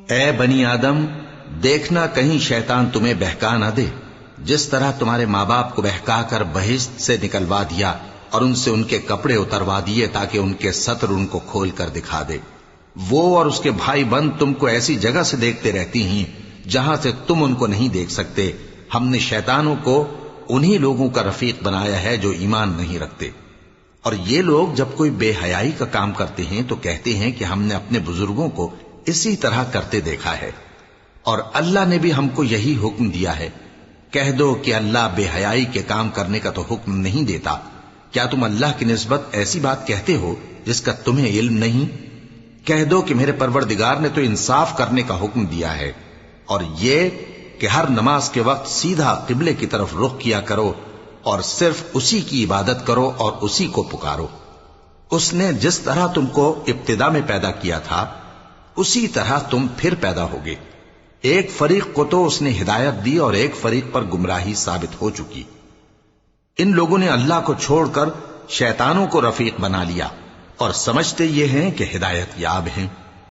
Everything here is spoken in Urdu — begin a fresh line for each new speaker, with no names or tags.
اے بنی آدم، دیکھنا کہیں شیطان تمہیں بہکا نہ دے، جس طرح تمہارے ماں باپ کو بہکا کر بہشت سے نکلوا دیا اور ان سے ان کے کپڑے اتروا دیے تاکہ ان کے ستر ان کو کھول کر دکھا دے۔ وہ اور اس کے بھائی بند تم کو ایسی جگہ سے دیکھتے رہتی ہیں جہاں سے تم ان کو نہیں دیکھ سکتے۔ ہم نے شیطانوں کو انہی لوگوں کا رفیق بنایا ہے جو ایمان نہیں رکھتے۔ اور یہ لوگ جب کوئی بے حیائی کا کام کرتے ہیں تو کہتے ہیں کہ ہم نے اپنے بزرگوں کو اسی طرح کرتے دیکھا ہے، اور اللہ نے بھی ہم کو یہی حکم دیا ہے۔ کہہ دو کہ اللہ بے حیائی کے کام کرنے کا تو حکم نہیں دیتا۔ کیا تم اللہ کی نسبت ایسی بات کہتے ہو جس کا تمہیں علم نہیں؟ کہہ دو کہ میرے پروردگار نے تو انصاف کرنے کا حکم دیا ہے، اور یہ کہ ہر نماز کے وقت سیدھا قبلے کی طرف رخ کیا کرو اور صرف اسی کی عبادت کرو اور اسی کو پکارو۔ اس نے جس طرح تم کو ابتدا میں پیدا کیا تھا اسی طرح تم پھر پیدا ہوگے۔ ایک فریق کو تو اس نے ہدایت دی اور ایک فریق پر گمراہی ثابت ہو چکی۔ ان لوگوں نے اللہ کو چھوڑ کر شیطانوں کو رفیق بنا لیا اور سمجھتے یہ ہیں کہ ہدایت یاب ہیں۔